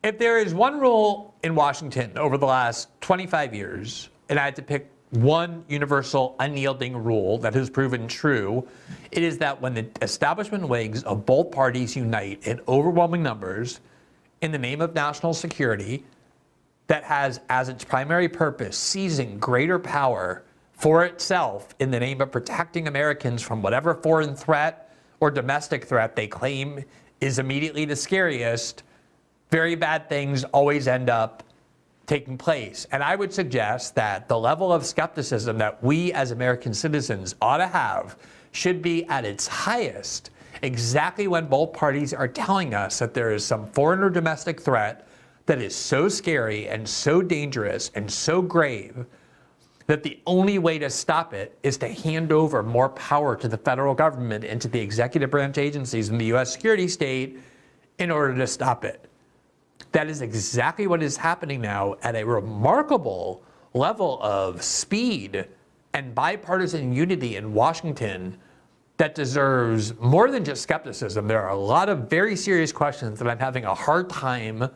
If there is one rule in Washington over the last 25 years, and I had to pick one universal, unyielding rule that has proven true, it is that when the establishment wings of both parties unite in overwhelming numbers in the name of national security, that has as its primary purpose seizing greater power for itself in the name of protecting Americans from whatever foreign threat or domestic threat they claim is immediately the scariest, very bad things always end up taking place. And I would suggest that the level of skepticism that we as American citizens ought to have should be at its highest exactly when both parties are telling us that there is some foreign or domestic threat that is so scary and so dangerous and so grave that the only way to stop it is to hand over more power to the federal government and to the executive branch agencies in the U.S. security state in order to stop it. That is exactly what is happening now at a remarkable level of speed and bipartisan unity in Washington that deserves more than just skepticism. There are a lot of very serious questions that I'm having a hard time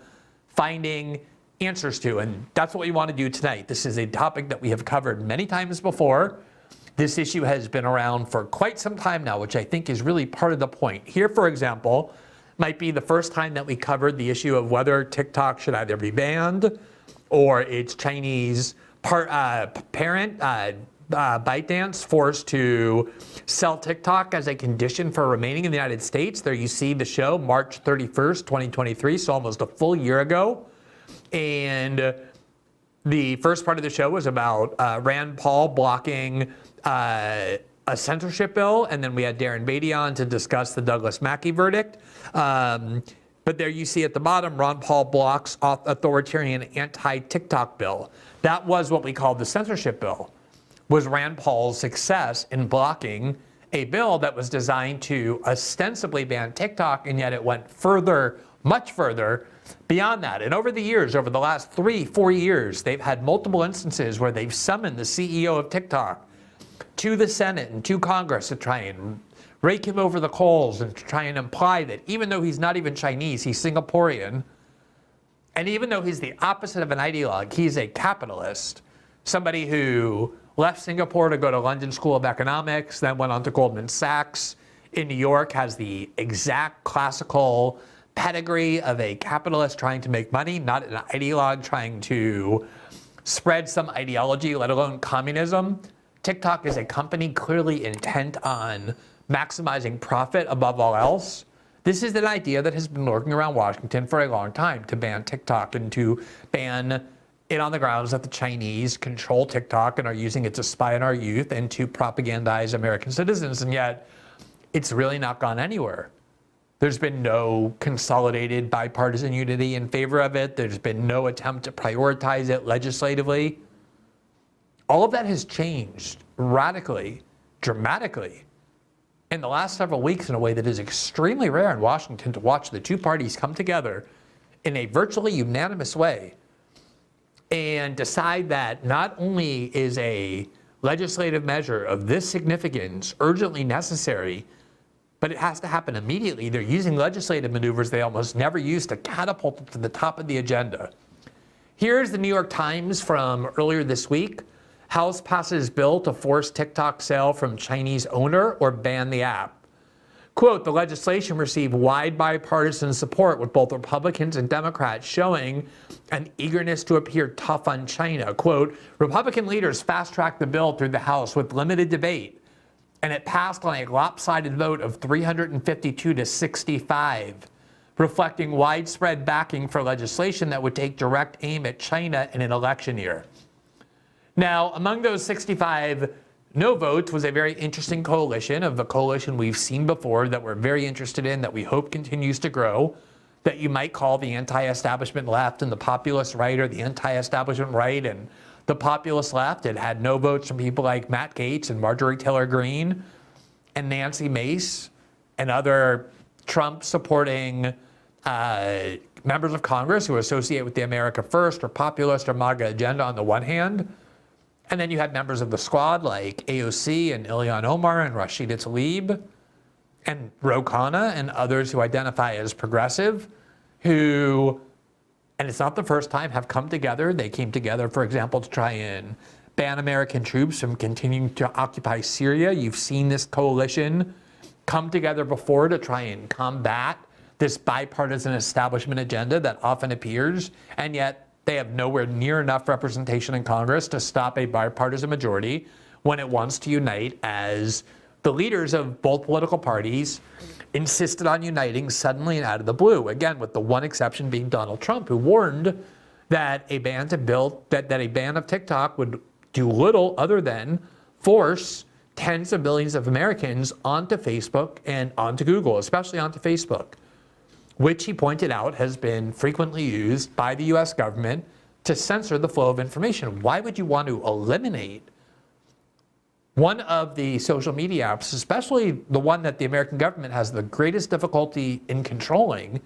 finding answers to, and that's what we want to do tonight. This is a topic that we have covered many times before. This issue has been around for quite some time now, which I think is really part of the point. Here, for example, might be the first time that we covered the issue of whether TikTok should either be banned or its Chinese parent, ByteDance, forced to sell TikTok as a condition for remaining in the United States. There you see the show, March 31st, 2023, so almost a full year ago. And the first part of the show was about Rand Paul blocking a censorship bill, and then we had Darren Beatty on to discuss the Douglas Mackey verdict. But there you see at the bottom, Ron Paul blocks authoritarian anti-TikTok bill. That was what we called the censorship bill, was Rand Paul's success in blocking a bill that was designed to ostensibly ban TikTok, and yet it went further, much further beyond that. And over the years, over the last 3-4 years, they've had multiple instances where they've summoned the CEO of TikTok to the Senate and to Congress to try and rake him over the coals and to try and imply that even though he's not even Chinese, he's Singaporean, and even though he's the opposite of an ideologue, he's a capitalist, somebody who left Singapore to go to London School of Economics, then went on to Goldman Sachs in New York, has the exact classical pedigree of a capitalist trying to make money, not an ideologue trying to spread some ideology, let alone communism. TikTok is a company clearly intent on maximizing profit above all else. This is an idea that has been lurking around Washington for a long time, to ban TikTok and to ban it on the grounds that the Chinese control TikTok and are using it to spy on our youth and to propagandize American citizens. And yet it's really not gone anywhere. There's been no consolidated bipartisan unity in favor of it. There's been no attempt to prioritize it legislatively. All of that has changed radically, dramatically in the last several weeks in a way that is extremely rare in Washington, to watch the two parties come together in a virtually unanimous way and decide that not only is a legislative measure of this significance urgently necessary, but it has to happen immediately. They're using legislative maneuvers they almost never use to catapult it to the top of the agenda. Here's the New York Times from earlier this week. House passes bill to force TikTok sale from Chinese owner or ban the app. Quote, the legislation received wide bipartisan support, with both Republicans and Democrats showing an eagerness to appear tough on China. Quote, Republican leaders fast-tracked the bill through the House with limited debate, and it passed on a lopsided vote of 352 to 65, reflecting widespread backing for legislation that would take direct aim at China in an election year. Now, among those 65 no votes was a very interesting coalition, of a coalition we've seen before that we're very interested in, that we hope continues to grow, that you might call the anti-establishment left and the populist right, or the anti-establishment right and the populist left. It had no votes from people like Matt Gaetz and Marjorie Taylor Greene and Nancy Mace and other Trump-supporting members of Congress who associate with the America First or populist or MAGA agenda on the one hand. And then you had members of the squad like AOC and Ilhan Omar and Rashida Tlaib and Ro Khanna and others who identify as progressive, who and it's not the first time, have come together. They came together, for example, to try and ban American troops from continuing to occupy Syria. You've seen this coalition come together before to try and combat this bipartisan establishment agenda that often appears, and yet they have nowhere near enough representation in Congress to stop a bipartisan majority when it wants to unite, as the leaders of both political parties insisted on uniting suddenly and out of the blue. Again, with the one exception being Donald Trump, who warned that a ban of TikTok would do little other than force tens of millions of Americans onto Facebook and onto Google, especially onto Facebook, which he pointed out has been frequently used by the US government to censor the flow of information. Why would you want to eliminate one of the social media apps, especially the one that the American government has the greatest difficulty in controlling,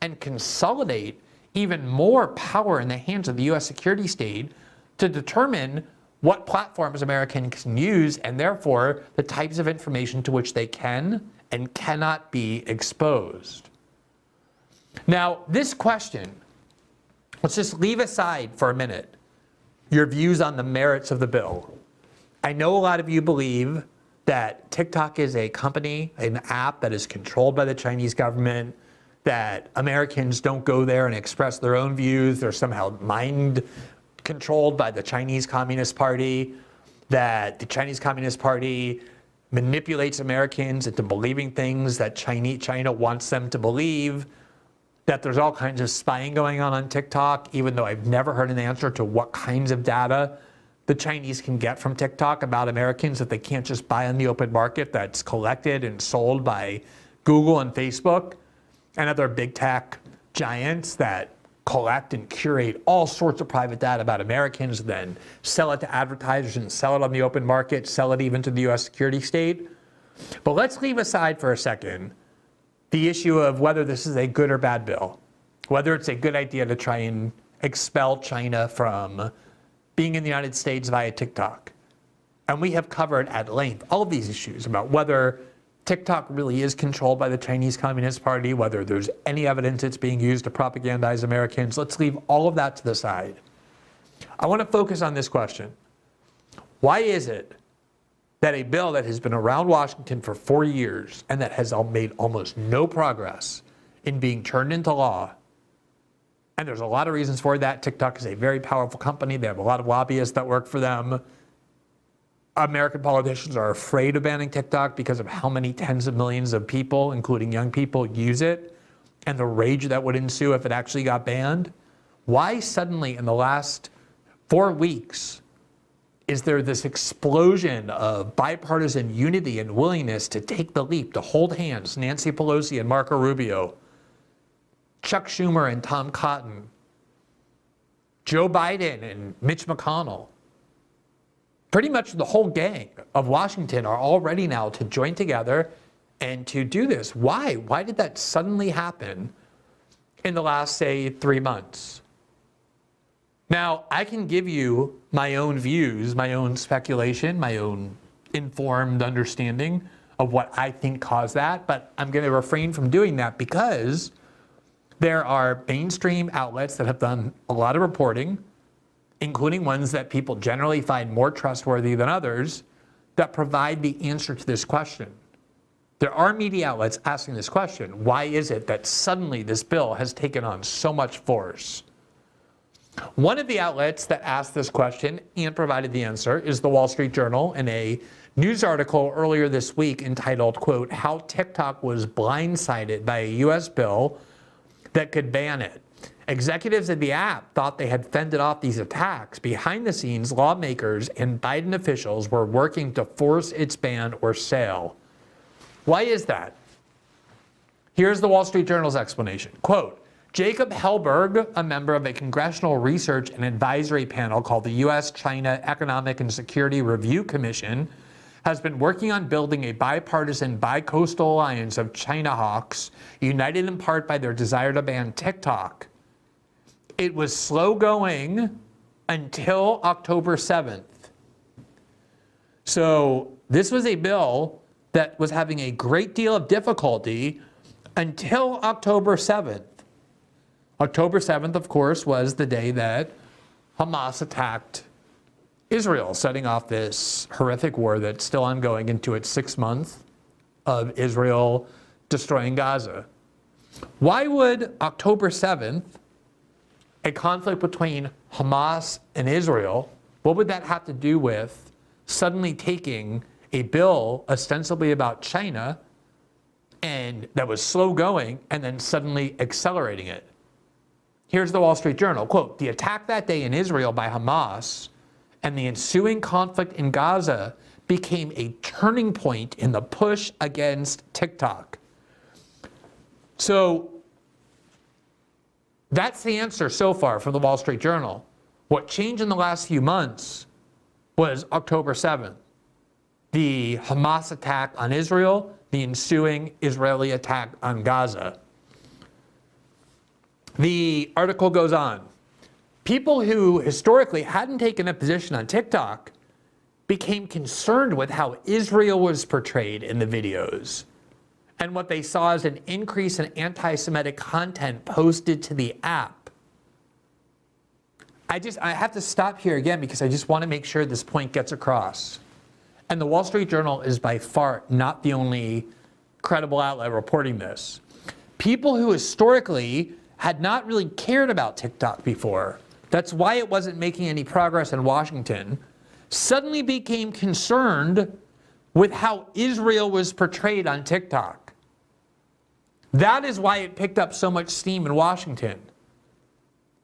and consolidate even more power in the hands of the US security state to determine what platforms Americans can use, and therefore the types of information to which they can and cannot be exposed? Now, this question, let's just leave aside for a minute your views on the merits of the bill. I know a lot of you believe that TikTok is a company, an app that is controlled by the Chinese government, that Americans don't go there and express their own views. They're somehow mind controlled by the Chinese Communist Party, that the Chinese Communist Party manipulates Americans into believing things that China wants them to believe, that there's all kinds of spying going on TikTok, even though I've never heard an answer to what kinds of data the Chinese can get from TikTok about Americans that they can't just buy on the open market, that's collected and sold by Google and Facebook and other big tech giants that collect and curate all sorts of private data about Americans, then sell it to advertisers and sell it on the open market, sell it even to the US security state. But let's leave aside for a second the issue of whether this is a good or bad bill, whether it's a good idea to try and expel China from being in the United States via TikTok. And we have covered at length all of these issues about whether TikTok really is controlled by the Chinese Communist Party, whether there's any evidence it's being used to propagandize Americans. Let's leave all of that to the side. I want to focus on this question. Why is it that a bill that has been around Washington for 4 years and that has made almost no progress in being turned into law, and there's a lot of reasons for that. TikTok is a very powerful company. They have a lot of lobbyists that work for them. American politicians are afraid of banning TikTok because of how many tens of millions of people, including young people, use it, and the rage that would ensue if it actually got banned. Why suddenly in the last 4 weeks is there this explosion of bipartisan unity and willingness to take the leap, to hold hands, Nancy Pelosi and Marco Rubio, Chuck Schumer and Tom Cotton, Joe Biden and Mitch McConnell? Pretty much the whole gang of Washington are all ready now to join together and to do this. Why? Why did that suddenly happen in the last, say, 3 months? Now, I can give you my own views, my own speculation, my own informed understanding of what I think caused that, but I'm going to refrain from doing that because there are mainstream outlets that have done a lot of reporting, including ones that people generally find more trustworthy than others, that provide the answer to this question. There are media outlets asking this question. Why is it that suddenly this bill has taken on so much force? One of the outlets that asked this question and provided the answer is the Wall Street Journal in a news article earlier this week entitled, quote, "How TikTok was blindsided by a US bill that could ban it. Executives of the app thought they had fended off these attacks. Behind the scenes, lawmakers and Biden officials were working to force its ban or sale." Why is that? Here's the Wall Street Journal's explanation. Quote, "Jacob Hellberg, a member of a congressional research and advisory panel called the U.S.-China Economic and Security Review Commission, has been working on building a bipartisan bi-coastal alliance of China hawks, united in part by their desire to ban TikTok. It was slow going until October 7th. So this was a bill that was having a great deal of difficulty until October 7th. October 7th, of course, was the day that Hamas attacked Israel, setting off this horrific war that's still ongoing into its 6th month of Israel destroying Gaza. Why would October 7th, a conflict between Hamas and Israel, what would that have to do with suddenly taking a bill ostensibly about China and that was slow going and then suddenly accelerating it? Here's the Wall Street Journal, quote, "The attack that day in Israel by Hamas and the ensuing conflict in Gaza became a turning point in the push against TikTok." So that's the answer so far from the Wall Street Journal. What changed in the last few months was October 7th, the Hamas attack on Israel, the ensuing Israeli attack on Gaza. The article goes on. People who historically hadn't taken a position on TikTok became concerned with how Israel was portrayed in the videos and what they saw as an increase in anti-Semitic content posted to the app. I have to stop here again because I just want to make sure this point gets across. And the Wall Street Journal is by far not the only credible outlet reporting this. People who historically had not really cared about TikTok before, that's why it wasn't making any progress in Washington, suddenly became concerned with how Israel was portrayed on TikTok. That is why it picked up so much steam in Washington.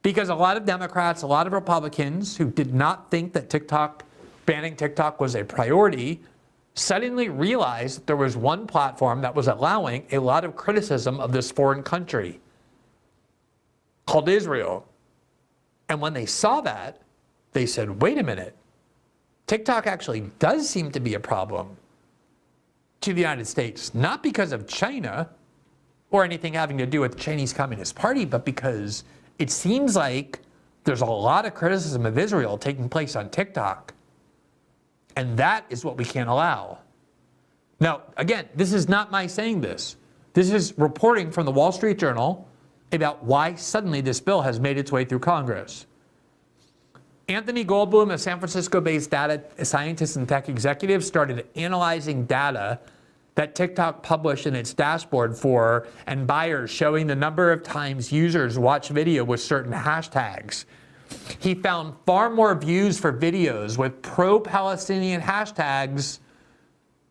Because a lot of Democrats, a lot of Republicans who did not think that banning TikTok was a priority, suddenly realized that there was one platform that was allowing a lot of criticism of this foreign country called Israel. And when they saw that, they said, wait a minute, TikTok actually does seem to be a problem to the United States, not because of China or anything having to do with the Chinese Communist Party, but because it seems like there's a lot of criticism of Israel taking place on TikTok. And that is what we can't allow. Now, again, this is not my saying this. This is reporting from the Wall Street Journal about why suddenly this bill has made its way through Congress. Anthony Goldblum, a San Francisco-based data scientist and tech executive, started analyzing data that TikTok published in its dashboard and buyers showing the number of times users watch video with certain hashtags. He found far more views for videos with pro-Palestinian hashtags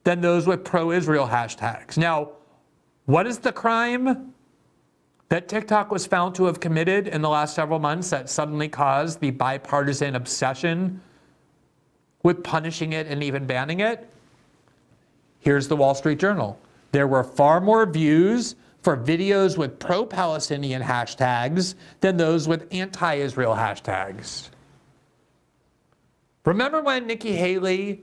than those with pro-Israel hashtags. Now, what is the crime that TikTok was found to have committed in the last several months that suddenly caused the bipartisan obsession with punishing it and even banning it? Here's the Wall Street Journal. There were far more views for videos with pro-Palestinian hashtags than those with anti-Israel hashtags. Remember when Nikki Haley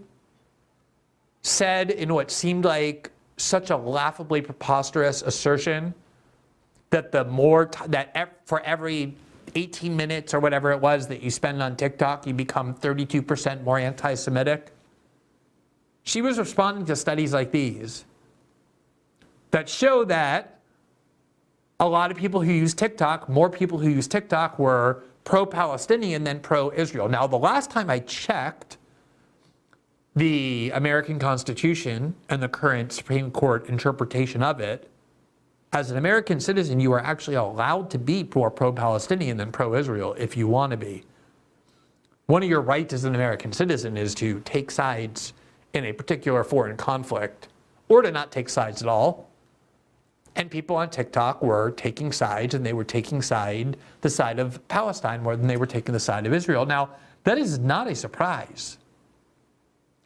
said in what seemed like such a laughably preposterous assertion that for every 18 minutes or whatever it was that you spend on TikTok, you become 32% more anti-Semitic? She was responding to studies like these that show that a lot of people who use TikTok, more people who use TikTok were pro-Palestinian than pro-Israel. Now, the last time I checked the American Constitution and the current Supreme Court interpretation of it, as an American citizen, you are actually allowed to be more pro-Palestinian than pro-Israel if you want to be. One of your rights as an American citizen is to take sides in a particular foreign conflict or to not take sides at all. And people on TikTok were taking sides, and they were taking the side of Palestine more than they were taking the side of Israel. Now, that is not a surprise.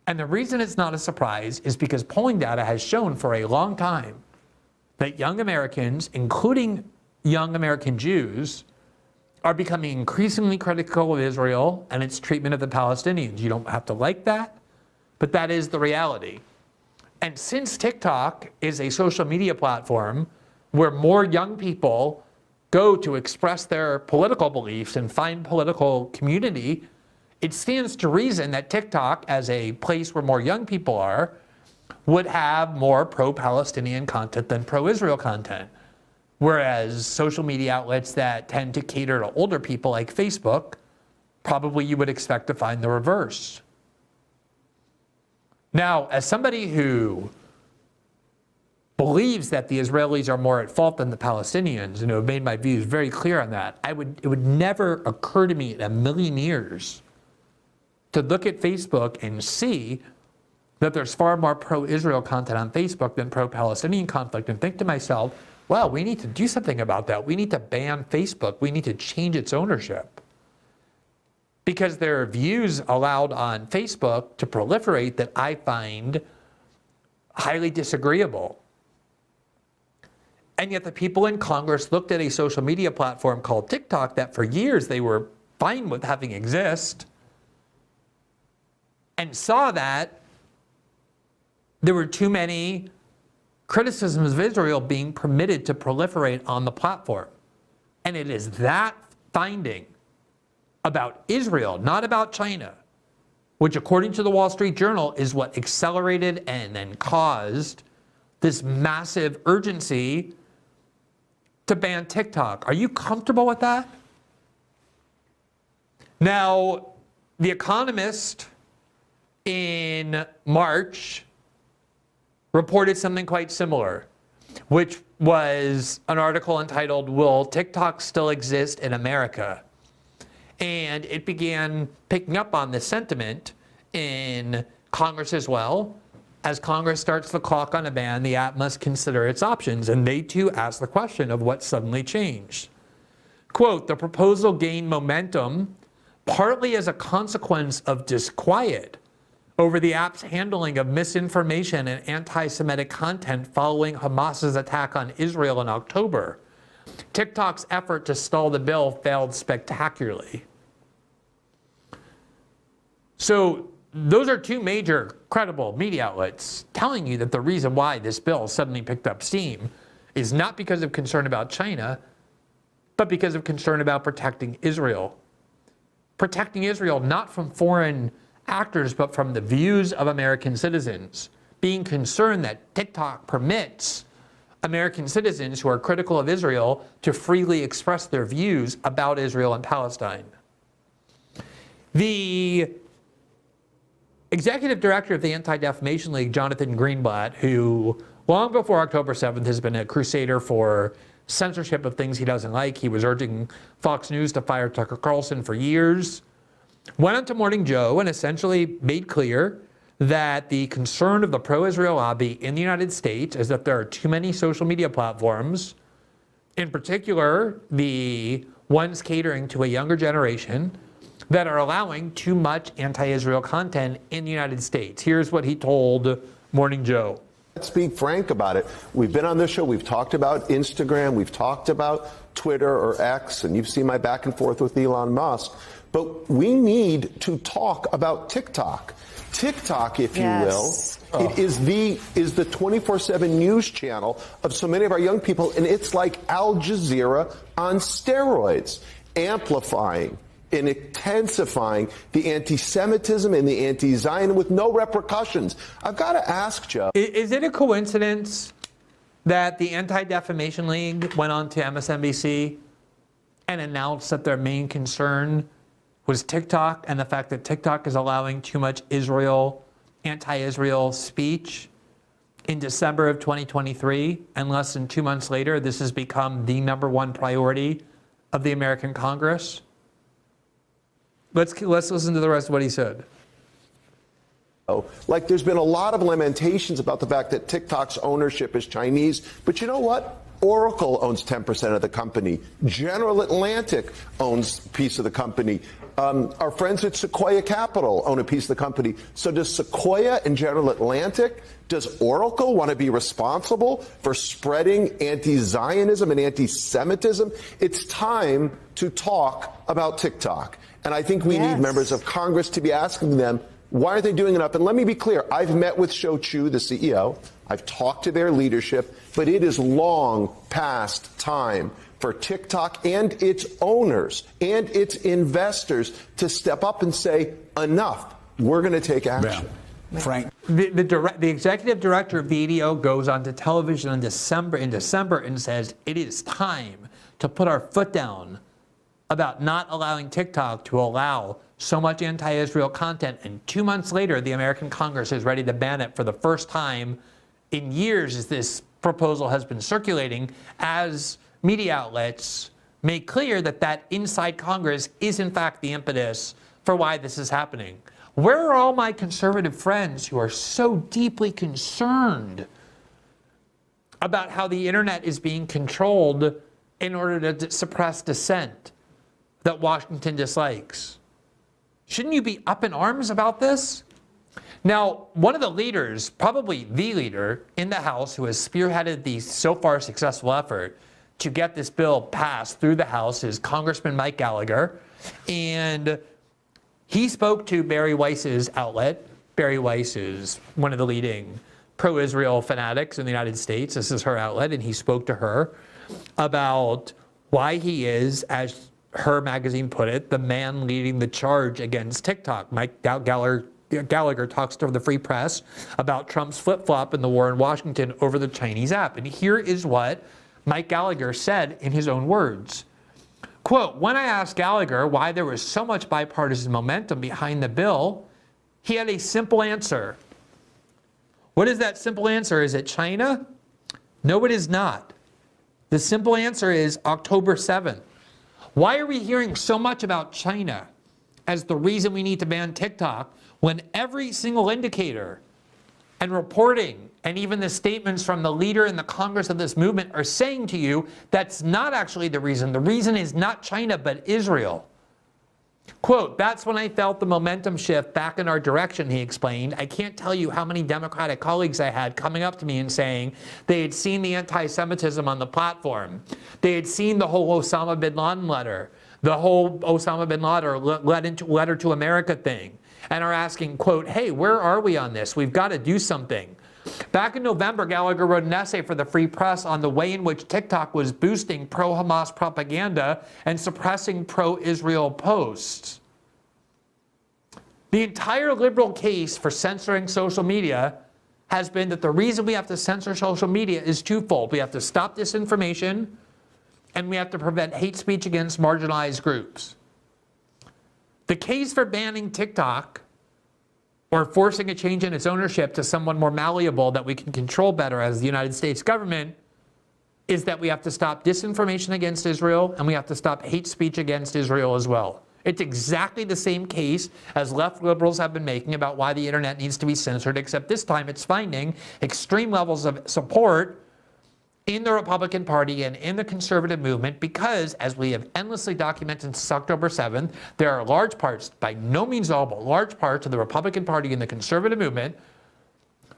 And the reason it's not a surprise is because polling data has shown for a long time that young Americans, including young American Jews, are becoming increasingly critical of Israel and its treatment of the Palestinians. You don't have to like that, but that is the reality. And since TikTok is a social media platform where more young people go to express their political beliefs and find political community, it stands to reason that TikTok, as a place where more young people are, would have more pro-Palestinian content than pro-Israel content. Whereas social media outlets that tend to cater to older people like Facebook, probably you would expect to find the reverse. Now, as somebody who believes that the Israelis are more at fault than the Palestinians, and have made my views very clear on that, it would never occur to me in a million years to look at Facebook and see that there's far more pro-Israel content on Facebook than pro-Palestinian conflict, and think to myself, well, we need to do something about that. We need to ban Facebook. We need to change its ownership. Because there are views allowed on Facebook to proliferate that I find highly disagreeable. And yet the people in Congress looked at a social media platform called TikTok that for years they were fine with having exist, and saw that there were too many criticisms of Israel being permitted to proliferate on the platform. And it is that finding about Israel, not about China, which according to the Wall Street Journal is what accelerated and then caused this massive urgency to ban TikTok. Are you comfortable with that? Now, The Economist in March reported something quite similar, which was an article entitled, "Will TikTok Still Exist in America?" And it began picking up on this sentiment in Congress as well. As Congress starts the clock on a ban, the app must consider its options. And they too ask the question of what suddenly changed. Quote, "The proposal gained momentum partly as a consequence of disquiet over the app's handling of misinformation and anti-Semitic content following Hamas's attack on Israel in October. TikTok's effort to stall the bill failed spectacularly." So those are two major credible media outlets telling you that the reason why this bill suddenly picked up steam is not because of concern about China, but because of concern about protecting Israel. Protecting Israel not from foreign actors, but from the views of American citizens, being concerned that TikTok permits American citizens who are critical of Israel to freely express their views about Israel and Palestine. The executive director of the Anti-Defamation League, Jonathan Greenblatt, who long before October 7th has been a crusader for censorship of things he doesn't like. He was urging Fox News to fire Tucker Carlson for years. Went on to Morning Joe and essentially made clear that the concern of the pro-Israel lobby in the United States is that there are too many social media platforms, in particular the ones catering to a younger generation, that are allowing too much anti-Israel content in the United States. Here's what he told Morning Joe. Let's be frank about it. We've been on this show. We've talked about Instagram. We've talked about Twitter or X, and you've seen my back and forth with Elon Musk. But we need to talk about TikTok. TikTok, if you will, it is the 24/7 news channel of so many of our young people, and it's like Al Jazeera on steroids, amplifying and intensifying the anti-Semitism and the anti-Zionism with no repercussions. I've got to ask, Joe. Is it a coincidence that the Anti-Defamation League went on to MSNBC and announced that their main concern was TikTok and the fact that TikTok is allowing too much anti-Israel speech in December of 2023, and less than 2 months later, this has become the #1 priority of the American Congress? Let's listen to the rest of what he said. Like, there's been a lot of lamentations about the fact that TikTok's ownership is Chinese, but you know what? Oracle owns 10% of the company. General Atlantic owns a piece of the company. Our friends at Sequoia Capital own a piece of the company. So does Sequoia and General Atlantic, does Oracle want to be responsible for spreading anti-Zionism and anti-Semitism? It's time to talk about TikTok. And I think we need members of Congress to be asking them, why are they doing it up? And let me be clear. I've met with Shou Chew, the CEO. I've talked to their leadership, but it is long past time for TikTok and its owners and its investors to step up and say, enough. We're going to take action. Yeah. Frank. the executive director of VDO goes onto television in December and says it is time to put our foot down about not allowing TikTok to allow so much anti-Israel content. And 2 months later, the American Congress is ready to ban it for the first time in years as this proposal has been circulating, as media outlets make clear that inside Congress is in fact the impetus for why this is happening. Where are all my conservative friends who are so deeply concerned about how the internet is being controlled in order to suppress dissent that Washington dislikes? Shouldn't you be up in arms about this? Now, one of the leaders, probably the leader in the House who has spearheaded the so far successful effort to get this bill passed through the House, is Congressman Mike Gallagher. And he spoke to Bari Weiss's outlet. Bari Weiss is one of the leading pro-Israel fanatics in the United States. This is her outlet. And he spoke to her about why he is, as her magazine put it, the man leading the charge against TikTok. Mike Gallagher talks to the Free Press about Trump's flip-flop in the war in Washington over the Chinese app. And here is what Mike Gallagher said in his own words. Quote, when I asked Gallagher why there was so much bipartisan momentum behind the bill, he had a simple answer. What is that simple answer? Is it China? No, it is not. The simple answer is October 7th. Why are we hearing so much about China as the reason we need to ban TikTok when every single indicator and reporting and even the statements from the leader in the Congress of this movement are saying to you that's not actually the reason. The reason is not China, but Israel. Quote, that's when I felt the momentum shift back in our direction, he explained. I can't tell you how many Democratic colleagues I had coming up to me and saying they had seen the anti-Semitism on the platform. They had seen the whole Osama bin Laden letter, the whole Osama bin Laden letter to America thing, and are asking, quote, hey, where are we on this? We've got to do something. Back in November, Gallagher wrote an essay for the Free Press on the way in which TikTok was boosting pro-Hamas propaganda and suppressing pro-Israel posts. The entire liberal case for censoring social media has been that the reason we have to censor social media is twofold. We have to stop disinformation, and we have to prevent hate speech against marginalized groups. The case for banning TikTok or forcing a change in its ownership to someone more malleable that we can control better as the United States government is that we have to stop disinformation against Israel and we have to stop hate speech against Israel as well. It's exactly the same case as left liberals have been making about why the internet needs to be censored, except this time it's finding extreme levels of support in the Republican Party and in the conservative movement because, as we have endlessly documented since October 7th, there are large parts, by no means all, but large parts of the Republican Party and the conservative movement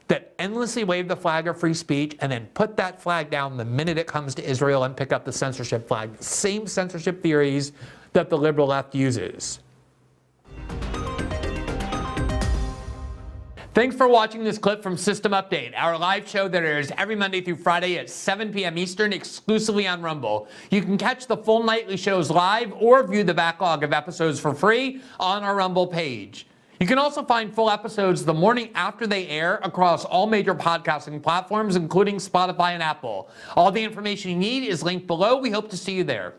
that endlessly wave the flag of free speech and then put that flag down the minute it comes to Israel and pick up the censorship flag. The same censorship theories that the liberal left uses. Thanks for watching this clip from System Update, our live show that airs every Monday through Friday at 7 p.m. Eastern, exclusively on Rumble. You can catch the full nightly shows live or view the backlog of episodes for free on our Rumble page. You can also find full episodes the morning after they air across all major podcasting platforms, including Spotify and Apple. All the information you need is linked below. We hope to see you there.